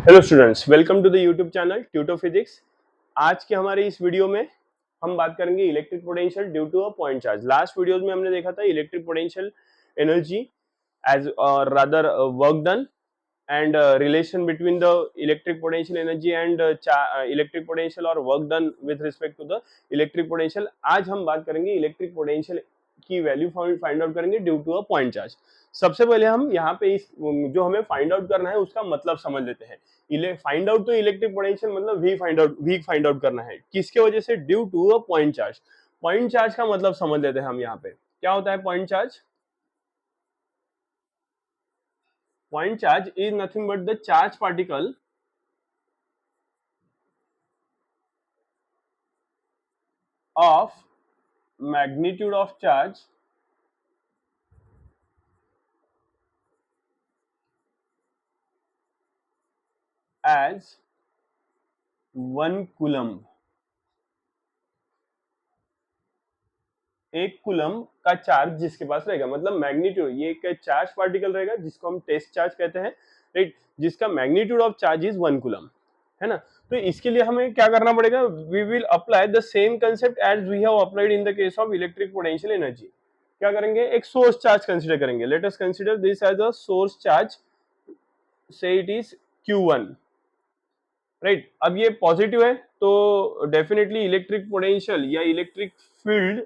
Hello students, welcome to the YouTube channel Tuto physics. आज के हमारे इस वीडियो में हम बात करेंगे electric potential due to a point charge. Last videos में हमने देखा था electric potential energy as rather work done and relation between the electric potential energy and electric potential और work done with respect to the electric potential. आज हम बात करेंगे electric potential की वैल्यू फाइंड आउट करेंगे due to a point charge. सबसे पहले हम यहाँ पे इस जो हमें फाइंड आउट करना है उसका मतलब समझ लेते हैं। फाइंड आउट तो इलेक्ट्रिक पोटेंशियल मतलब वी फाइंड आउट करना है, किसके वजह से? Due to a point charge. Point charge का मतलब समझ लेते हैं हम। यहाँ पे क्या होता है point charge? Point charge is nothing but the charge particle of magnitude of charge as 1 coulomb. एक कूलम का चार्ज जिसके पास रहेगा, मतलब मैग्नीट्यूड, ये एक चार्ज पार्टिकल रहेगा जिसको हम टेस्ट चार्ज कहते हैं, राइट, जिसका magnitude of charge is 1 coulomb, है ना। तो इसके लिए हमें क्या करना पड़ेगा? We will apply the same concept as we have applied in the case of electric potential energy. क्या करेंगे? एक सोर्स चार्ज कंसीडर करेंगे। Let us consider this as a source charge, say it is Q1, right. अब ये positive है तो definitely electric potential या electric field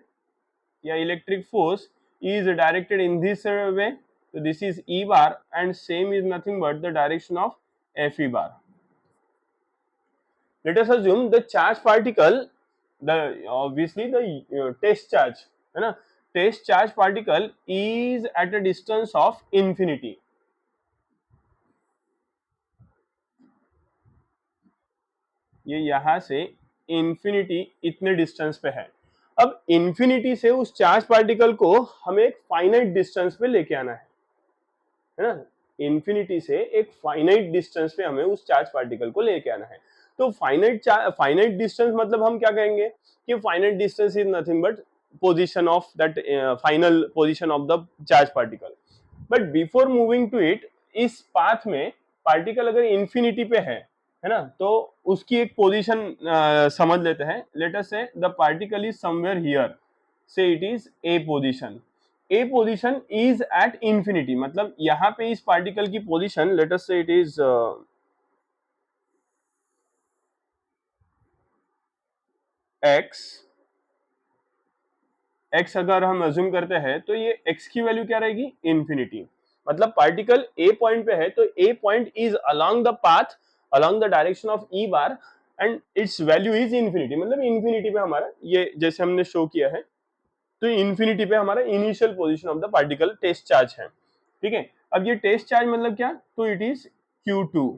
या electric force is directed in this way, so this is E bar and same is nothing but the direction of Fe bar. Let us assume the charge particle, the obviously the test charge, है ना, test charge particle is at a distance of infinity. ये यहाँ से infinity इतने distance पे है। अब infinity से उस चार्ज पार्टिकल को हमें एक फाइनाइट डिस्टेंस पे लेके आना है ना। इंफिनिटी से एक फाइनाइट डिस्टेंस पे हमें उस चार्ज पार्टिकल को लेके आना है। तो फाइनाइट डिस्टेंस मतलब हम क्या कहेंगे कि finite distance is nothing but position of that, final position of the charge particle. But before moving to it, इस पाथ में पार्टिकल अगर इंफिनिटी पे है ना, तो उसकी एक पोजीशन समझ लेते हैं। Let us say the particle is somewhere here, say it is A position. A position is at infinity, मतलब यहाँ पे इस पार्टिकल की पोजीशन, लेट अस से इट इज एक्स। एक्स अगर हम अज्यूम करते हैं तो ये एक्स की वैल्यू क्या रहेगी? इंफिनिटी। मतलब पार्टिकल ए पॉइंट पे है तो A point is along the path, along the direction of E bar and its value is infinity. मतलब इंफिनिटी पे हमारा, ये जैसे हमने शो किया है, तो इंफिनिटी पे हमारा initial position of the particle test charge है। ठीक है, अब ये टेस्ट चार्ज मतलब क्या? तो इट इज Q2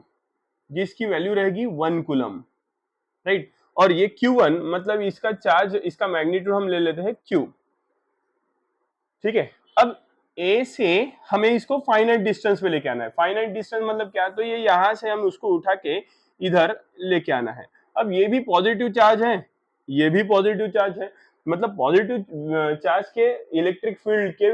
जिसकी वैल्यू रहेगी 1 कूलम, राइट। और ये Q1 मतलब इसका चार्ज, इसका मैग्नीट्यूड हम ले लेते हैं Q। ठीक है, अब ए से हमें इसको फाइनाइट डिस्टेंस पे लेके आना है। फाइनाइट डिस्टेंस मतलब क्या? तो ये यहां से हम उसको उठा के इधर लेके आना है। अब ये भी पॉजिटिव चार्ज है, ये भी पॉजिटिव चार्ज है, मतलब पॉजिटिव चार्ज के इलेक्ट्रिक फील्ड के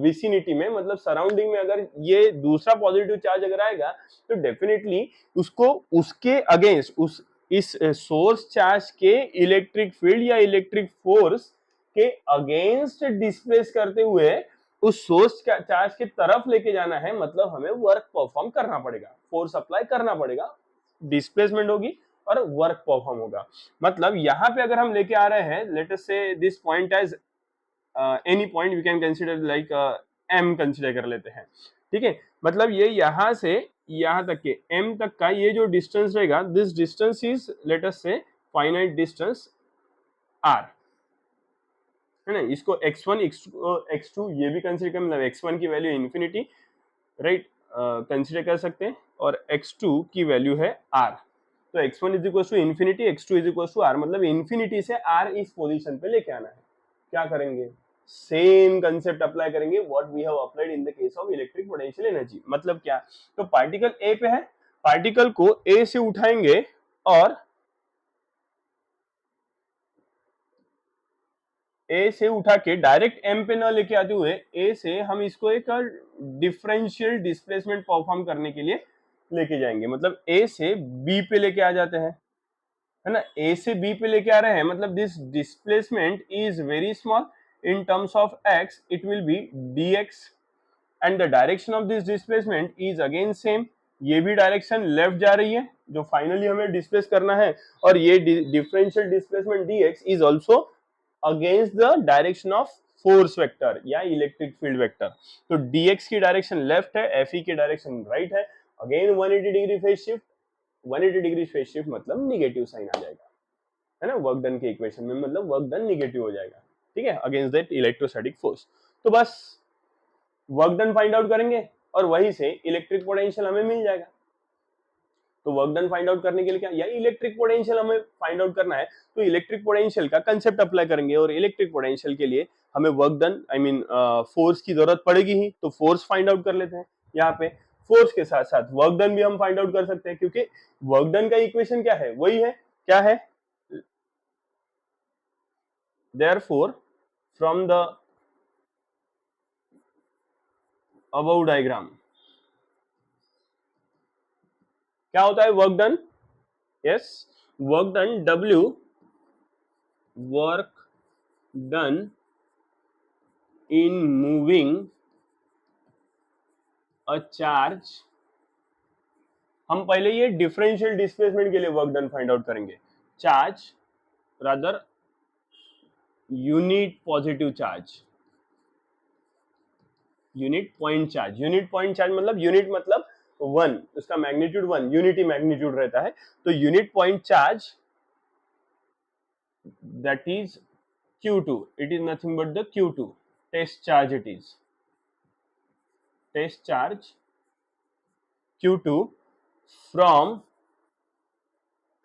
विसिनिटी में, मतलब सराउंडिंग में अगर ये दूसरा पॉजिटिव चार्ज अगर आएगा तो डेफिनेटली उसको उसके अगेंस्ट, उस इस सोर्स चार्ज के इलेक्ट्रिक फील्ड या इलेक्ट्रिक फोर्स के अगेंस्ट डिस्प्लेस करते हुए उस सोर्स चार्ज की तरफ लेके जाना है। मतलब हमें वर्क परफॉर्म करना पड़ेगा, फोर्स अप्लाई करना पड़ेगा, डिस्प्लेसमेंट होगी और वर्क परफॉर्म होगा। मतलब यहाँ पे अगर हम लेके आ रहे हैं, let us say this point as any point we can consider like M consider कर लेते हैं। ठीक है, मतलब ये यहाँ से यहाँ तक के एम तक का ये जो डिस्टेंस रहेगा, this distance is late us से फाइनाइट डिस्टेंस आर, है ना। इसको x1 x2 ये भी कंसीडर कर, मतलब x1 की वैल्यू इंफिनिटी, राइट, कंसीडर कर सकते हैं, और x2 की वैल्यू है r। तो x1 is equal to infinity, x2 is equal to r, मतलब इंफिनिटी से r इस पोजीशन पे लेके आना है। क्या करेंगे? सेम कंसेप्ट अप्लाई करेंगे what we have applied in the case of electric potential energy. मतलब क्या? तो पार्टिकल ए पे है, पार्टिकल को ए से उठाएंगे और ए से उठा के डायरेक्ट एम पे ना लेके आते हुए ए से हम इसको एक डिफरेंशियल डिस्प्लेसमेंट परफॉर्म करने के लिए लेके जाएंगे, मतलब ए से बी पे लेके आ जाते हैं, है ना, ए से बी पे लेके आ रहे हैं, मतलब this displacement is very small in terms of x, it will be dx and the direction of this displacement is again same, ये भी डायरेक्शन लेफ्ट जा रही है जो फाइनली हमें डिस्प्लेस करना है, और ये differential displacement dx is also against the direction of force vector या इलेक्ट्रिक फील्ड वेक्टर। तो dx की डायरेक्शन लेफ्ट है, fe की डायरेक्शन राइट है, again 180 degree phase shift, 180 degree phase shift मतलब निगेटिव साइन आ जाएगा, है ना, वर्क डन के इक्वेशन में, मतलब वर्क डन निगेटिव हो जाएगा, ठीक है, अगेंस्ट दैट इलेक्ट्रोस्टैटिक फोर्स। तो बस वर्क डन फाइंड आउट करेंगे और वहीं से इलेक्ट्रिक पोटेंशियल हमें मिल जाएगा। तो वर्क डन फाइंड आउट करने के लिए क्या, या इलेक्ट्रिक पोटेंशियल हमें फाइंड आउट करना है, तो इलेक्ट्रिक पोटेंशियल का कंसेप्ट अप्लाई करेंगे, और इलेक्ट्रिक पोटेंशियल के लिए हमें work done I mean force की जरूरत पड़ेगी ही, तो फोर्स फाइंड आउट कर लेते हैं। यहाँ पे फोर्स के साथ साथ वर्क डन भी हम फाइंड आउट कर सकते हैं, क्योंकि वर्क डन का इक्वेशन क्या है, वही है, क्या है, therefore from the above diagram क्या होता है work done, yes, work done W, work done in moving a charge, हम पहले ये डिफरेंशियल डिस्प्लेसमेंट के लिए वर्क डन फाइंड आउट करेंगे, charge rather unit positive charge, unit point charge, unit point charge मतलब यूनिट मतलब वन, उसका magnitude one, unity magnitude रहता है, तो unit point charge that is Q2, it is nothing but the Q2 test charge, it is test charge Q2 from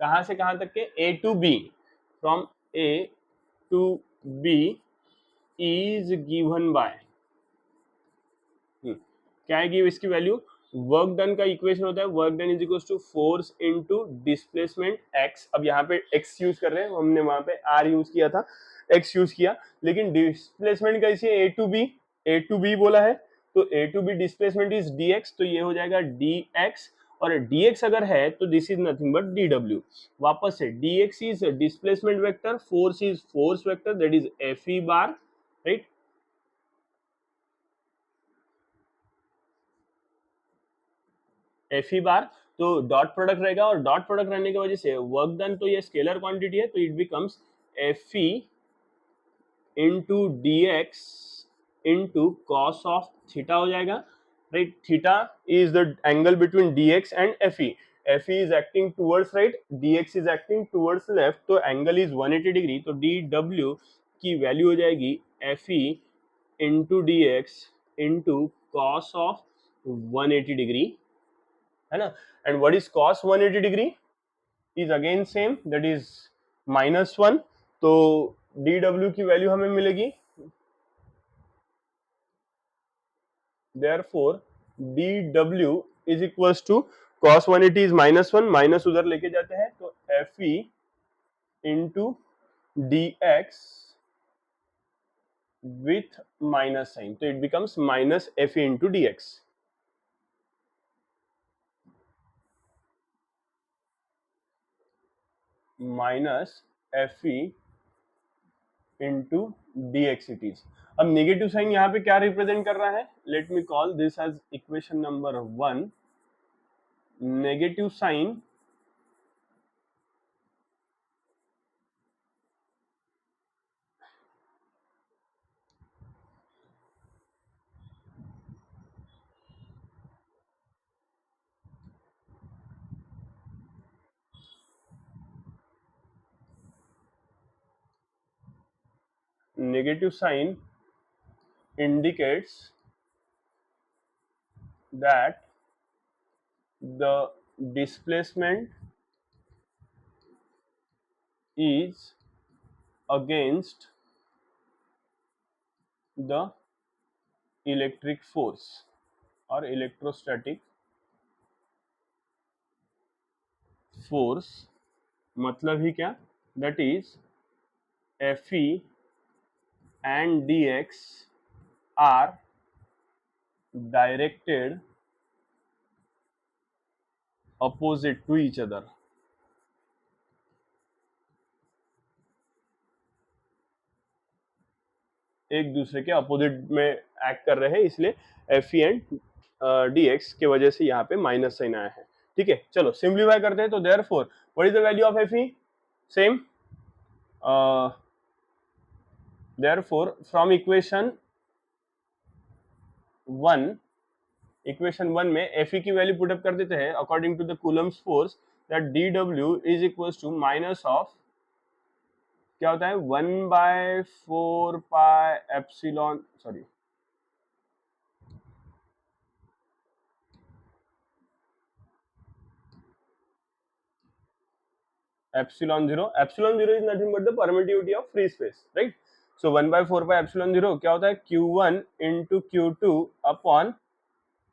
कहां से कहां तक के A to B, from A to B is given by, क्या है गिव इसकी value, work done का equation होता है work done is equal to force into displacement x, अब यहाँ पे x यूज कर रहे हैं, हमने वहां पे r यूज किया था, x यूज किया, लेकिन डिस्प्लेसमेंट कैसे a टू b बोला है, तो a to b displacement is dx, तो ये हो जाएगा dx, और dx अगर है तो this is nothing but dw, वापस से dx is displacement vector, force is force vector, that is fe bar, right, F E bar, तो डॉट प्रोडक्ट रहेगा, और डॉट प्रोडक्ट रहने की वजह से वर्क डन, तो ये स्केलर क्वांटिटी है, तो it becomes F E into D x into cos of theta हो जाएगा, right, theta is the angle between D x and F E is acting towards right, D x is acting towards left, तो angle is 180 degree, तो D W की value हो जाएगी F E into D x into cos of 180 degree, है ना, and what is cos 180 degree is again same, that is -1, तो dw की value हमें मिलेगी, therefore dw is equals to cos 180 is -1, minus उधर लेके जाते हैं, तो fe into dx with minus sign, तो it becomes minus fe into dx, minus fe into dx it is. अब नेगेटिव साइन यहाँ पे क्या रिप्रेजेंट कर रहा है, let me call this as equation number 1, negative sign indicates that the displacement is against the electric force or electrostatic force, मतलब ही क्या, that is fe and dx are directed opposite to each other. एक दूसरे के opposite में act कर रहे हैं, इसलिए F E and D x के वजह से यहाँ पे माइनस साइन आया है. ठीक है, चलो सिंप्लीफाई करते हैं. तो therefore what is the value of F E? Same. Therefore from equation 1 में एफ ई की वैल्यू पुट अप कर देते हैं according to the Coulomb's force, that D W is equal to minus of, क्या होता है, 1/4 pi epsilon, sorry, epsilon 0 is nothing but the permittivity of free space, right? So 1/4 pi epsilon 0 क्या होता है, q1 into q2 upon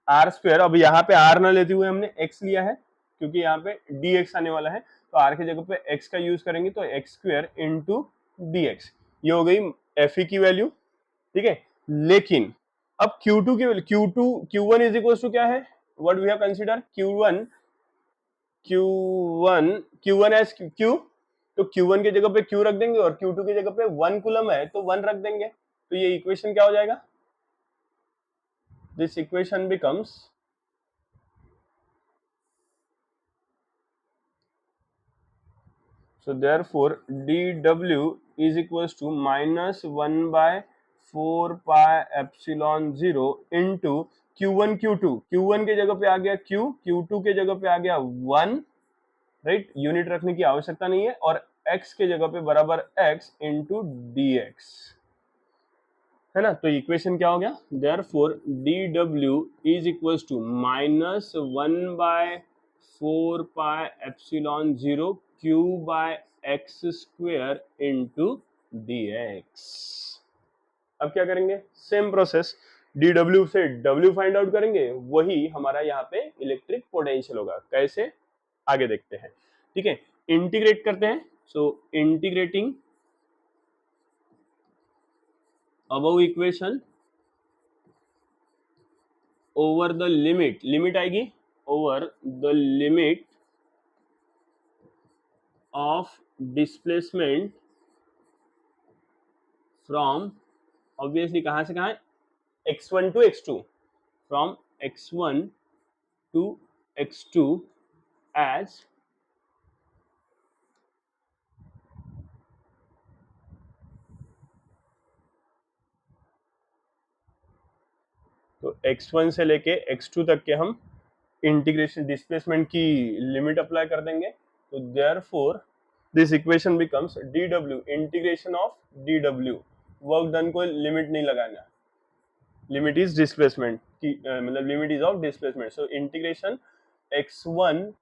r square. अब यहाँ पे r ना लेते हुए हमने x लिया है क्योंकि यहाँ पे dx आने वाला है, तो r के जगह पे x का यूज करेंगे तो x स्क्वायर into dx. ये हो गई fe की वैल्यू. ठीक है, लेकिन अब q2 की value, q1 is equal to क्या है, what we have consider, Q1 as Q, तो Q1 की जगह पे Q रख देंगे और Q2 की जगह पे 1 कूलम है तो 1 रख देंगे. तो ये इक्वेशन क्या हो जाएगा, this equation becomes so therefore dw is equals to minus 1/4 pi epsilon 0 into Q1 Q2. Q1 के जगह पे आ गया Q, Q2 के जगह पे आ गया 1, राइट, यूनिट रखने की आवश्यकता नहीं है, और x के जगह पे बराबर x इंटू dx है ना. तो इक्वेशन क्या हो गया, therefore dw is equals to minus 1/4 pi epsilon 0 q by X square into dx. अब क्या करेंगे, सेम प्रोसेस, dw से w फाइंड आउट करेंगे, वही हमारा यहाँ पे इलेक्ट्रिक पोटेंशियल होगा. कैसे, आगे देखते हैं. ठीक है, इंटीग्रेट करते हैं. So integrating above equation over the limit, limit आएगी over the limit of displacement from, obviously कहां से कहां, x1 to x2, from x1 to x2 as तो x1 से लेके x2 तक के हम इंटीग्रेशन डिस्प्लेसमेंट की लिमिट अप्लाई कर देंगे. तो therefore this equation becomes dw integration of dw, work done को लिमिट नहीं लगाना, लिमिट इज डिस्प्लेसमेंट की, मतलब limit is of displacement. So integration x1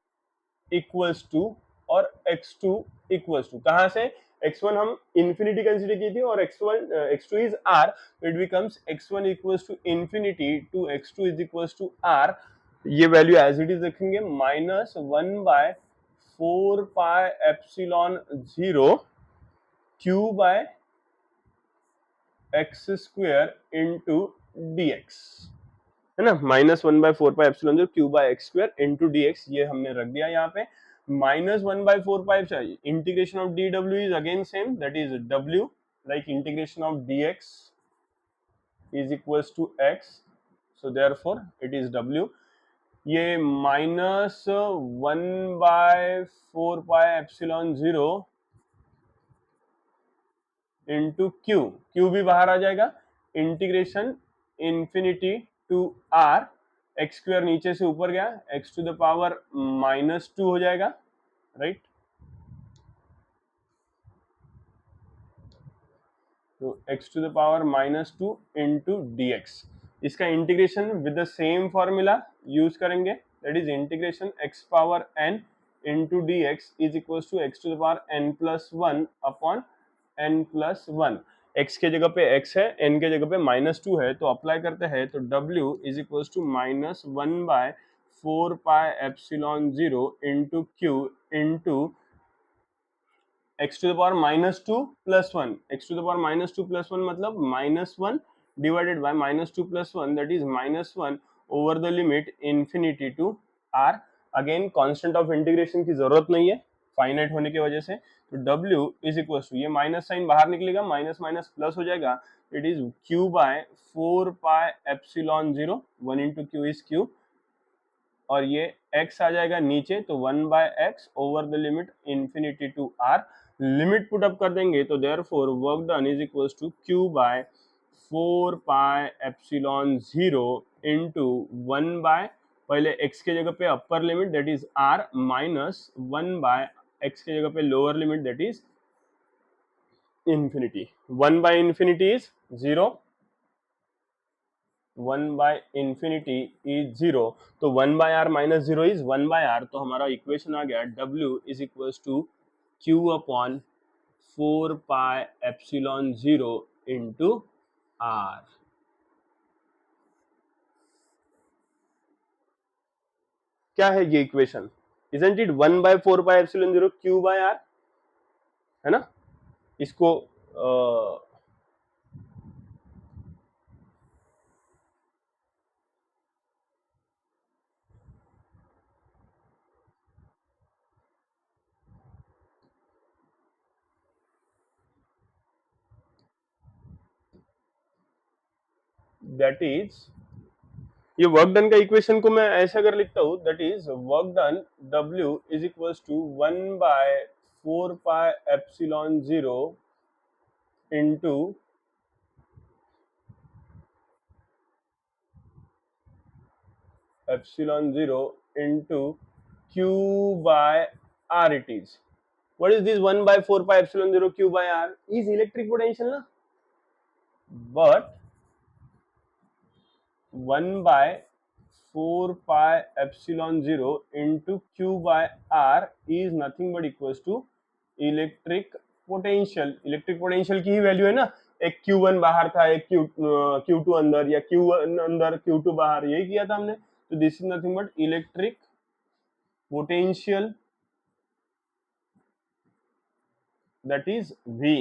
equals to और x2 इक्वल्स टू, कहां से, x1 हम इंफिनिटी कंसीडर की थी और x2 is r, it becomes x1 equals to infinity to x2 is equals to r. ये वैल्यू एज इट इज रखेंगे, minus 1/4 pi epsilon 0 q by X square into dx है ना, minus 1/4 pi epsilon 0 q by X square into dx. ये हमने रख दिया यहाँ पे. माइनस 1/4 पाई चाहिए, integration of dw is again same, that is w, like integration of dx is equals to x. So therefore it is w. ये minus 1/4 pi epsilon 0 into Q भी बाहर आ जाएगा, integration infinity to r, X square नीचे से ऊपर गया, x to the power -2 हो जाएगा, राइट. तो x to the power -2 into dx. इसका integration with the same formula use करेंगे, that is integration x power n into dx is equal to x to the power n+1 upon n+1. x के जगह पे x है, n के जगह पे -2 है, तो अप्लाई करते हैं तो w is equal to minus 1/4 pi epsilon 0 into Q into x to the power -2 + 1. x to the power -2 + 1 मतलब -1 divided by -2 + 1, that is -1 over the limit infinity to r. Again constant of integration की जरूरत नहीं है finite होने की वजह से, तो W इज इक्वल टू, ये माइनस साइन बाहर निकलेगा, माइनस माइनस प्लस हो जाएगा, it is Q by 4 pi epsilon 0, 1 into Q is Q, और ये x आ जाएगा नीचे, तो 1 by X over the limit infinity to r, limit put up कर देंगे, तो therefore work done is equal to Q by 4 pi epsilon 0 into 1 by, पहले x के जगह पे upper limit that is r minus 1 by x के जगह पे lower limit that is infinity, 1 by infinity is 0, 1 by infinity is 0, तो 1 by R minus 0 is 1 by R, तो हमारा इक्वेशन आ गया W is equal to Q upon 4 pi epsilon 0 into R. क्या है ये equation? Isn't it 1 by 4 pi epsilon 0 Q bye are, है ना? इसको दैट इज, ये वर्क डन का इक्वेशन को मैं ऐसे अगर लिखता हूं, that is work done W is equal to 1 by 4 pi epsilon 0 into epsilon 0 into Q by R it is. What is this 1 by 4 pi epsilon 0 Q by R? Is electric potential, na? But 1 by 4 pi epsilon 0 into Q by R is nothing but equals to electric potential. Electric potential की ही value है ना, एक Q1 बाहर था, एक Q2 अंदर, या Q1 अंदर Q2 बाहर, यही किया था हमने। तो this is nothing but electric potential that is V।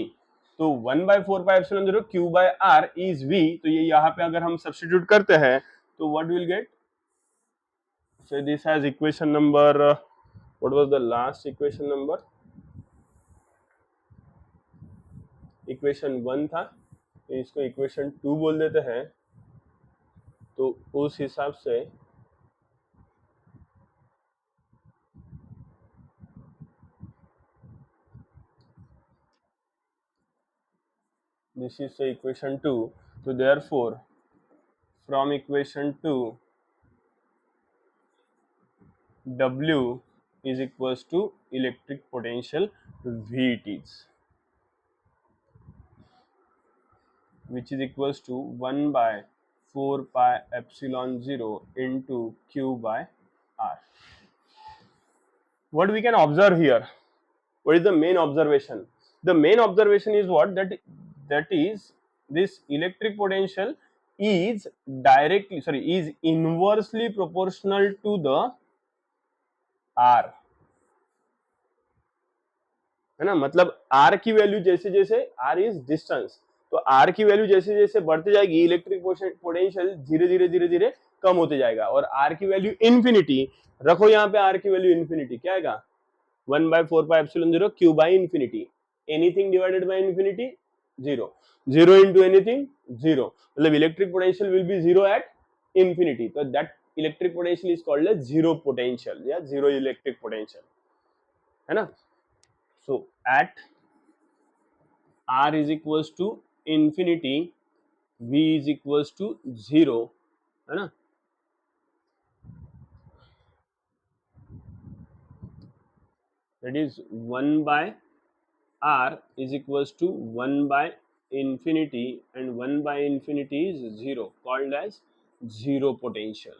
तो 1 by 4 pi epsilon 0 Q by R is V, तो ये यहाँ पे अगर हम सब्स्टिट्यूट करते हैं तो what will get, so this has equation number what was the last equation number, equation 1 था, इसको इक्वेशन 2 बोल देते हैं, तो उस हिसाब से this is the equation 2, so therefore from equation 2 W is equals to electric potential V it is, which is equals to 1 by 4 pi epsilon 0 into Q by R. What we can observe here? What is the main observation? The main observation is what, that is this electric potential is is inversely proportional to the R, है ना? मतलब R की वैल्यू जैसे जैसे, R is distance, तो R की वैल्यू जैसे जैसे बढ़ती जाएगी, इलेक्ट्रिक पोटेंशियल धीरे धीरे धीरे धीरे कम होते जाएगा, और R की वैल्यू इन्फिनिटी रखो, यहाँ पे R की वैल्यू इन्फिनिटी क्या आएगा, 1 by 4 pi epsilon 0 Q by infinity, anything divided by infinity 0, 0 into anything 0, मतलब electric potential will be 0 at infinity, तो that electric potential is called as zero potential या zero electric potential, है ना? So at R is equals to infinity, V is equals to 0, है ना? That is 1 by R is equals to 1 by infinity, and 1 by infinity is 0, called as zero potential.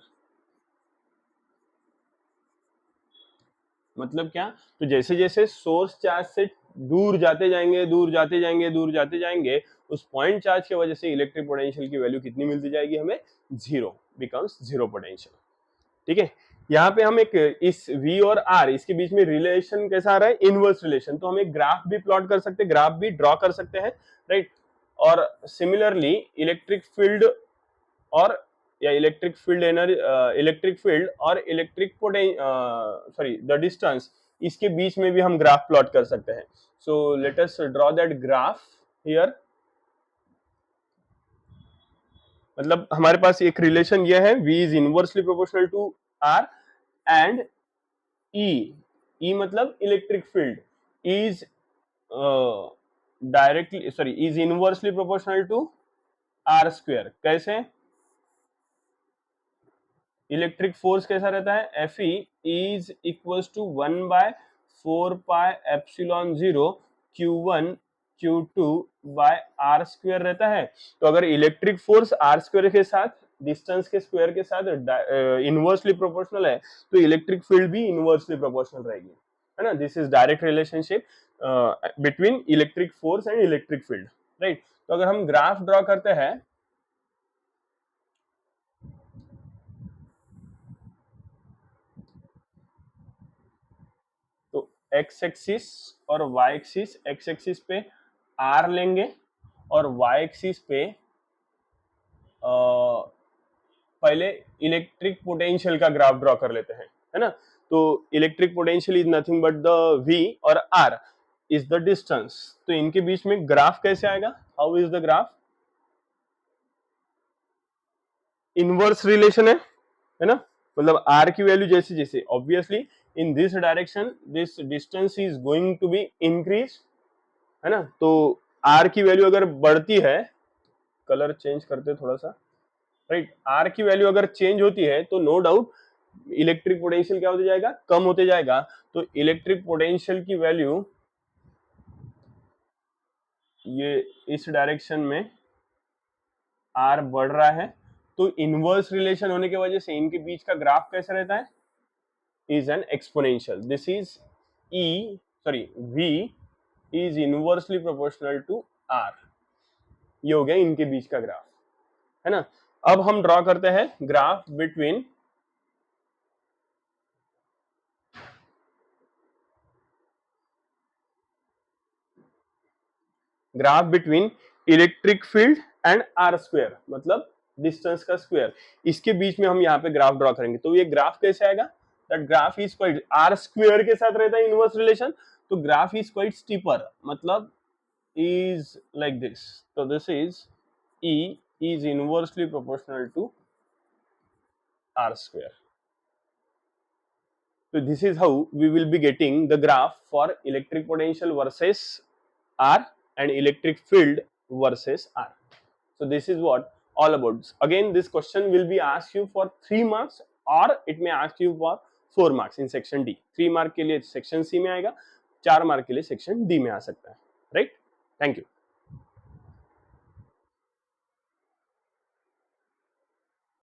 मतलब क्या, तो जैसे जैसे source charge से दूर जाते जाएंगे, दूर जाते जाएंगे, दूर जाते जाएंगे, उस पॉइंट चार्ज की वजह से इलेक्ट्रिक पोटेंशियल की वैल्यू कितनी मिलती जाएगी हमें, 0, बिकम्स जीरो पोटेंशियल। ठीक है, यहाँ पे हम एक इस V और R इसके बीच में रिलेशन कैसा आ रहा है, इनवर्स रिलेशन, तो हम एक ग्राफ भी प्लॉट कर सकते हैं, ग्राफ भी ड्रॉ कर सकते हैं, राइट? और सिमिलरली इलेक्ट्रिक फील्ड और या electric field energy, electric field और इलेक्ट्रिक द डिस्टेंस, इसके बीच में भी हम ग्राफ प्लॉट कर सकते हैं. So let us draw that graph here. मतलब हमारे पास एक रिलेशन ये है, V is inversely proportional to R and E मतलब electric field is is inversely proportional to R square. कैसे? इलेक्ट्रिक फोर्स कैसा रहता है? Fe is equals to 1/4πε0 Q1 Q2 by R square रहता है. तो अगर इलेक्ट्रिक फोर्स R स्क्वायर के साथ डिस्टेंस के स्क्वायर के साथ इनवर्सली प्रोपोर्शनल है, तो इलेक्ट्रिक फील्ड भी इनवर्सली प्रोपोर्शनल रहेगी, है ना. This is direct relationship between electric force and electric field, right. तो अगर हम ग्राफ ड्रॉ करते हैं, तो एक्स एक्सिस और वाई एक्सिस, एक्स एक्सिस पे आर लेंगे और वाई एक्सिस पे पहले इलेक्ट्रिक पोटेंशियल का ग्राफ ड्रॉ कर लेते हैं, है ना. तो electric potential is nothing but the V और R इज द डिस्टेंस. तो इनके बीच में ग्राफ कैसे आएगा? How is the graph? Inverse relation है ना. मतलब R की वैल्यू जैसे जैसे obviously in this direction this distance is going to be increase, है ना. तो R की वैल्यू अगर बढ़ती है, कलर चेंज करते थोड़ा सा, राइट. R की वैल्यू अगर चेंज होती है तो नो डाउट इलेक्ट्रिक पोटेंशियल क्या होते जाएगा? कम होते जाएगा. तो इलेक्ट्रिक पोटेंशियल की वैल्यू ये इस डायरेक्शन में R बढ़ रहा है, तो इनवर्स रिलेशन होने की वजह से इनके बीच का ग्राफ कैसा रहता है? Is an exponential. This is V is inversely proportional to R. ये हो गया इनके बीच का ग्राफ, है ना. अब हम ड्रॉ करते हैं graph between electric field and R square, मतलब डिस्टेंस का स्क्वायर. इसके बीच में हम यहाँ पे ग्राफ ड्रॉ करेंगे. तो ये ग्राफ कैसे आएगा? That graph is quite R square के साथ रहता है इनवर्स रिलेशन, तो ग्राफ इज क्वाइट स्टीपर, मतलब is like this. So this is E is inversely proportional to R square. So this is how we will be getting the graph for electric potential versus R and electric field versus R. So this is what all about. Again, this question will be asked you for 3 marks or it may ask you for 4 marks in section D. 3 mark के लिए section C में आएगा, 4 mark के लिए section D में आ सकता है, right? Thank you.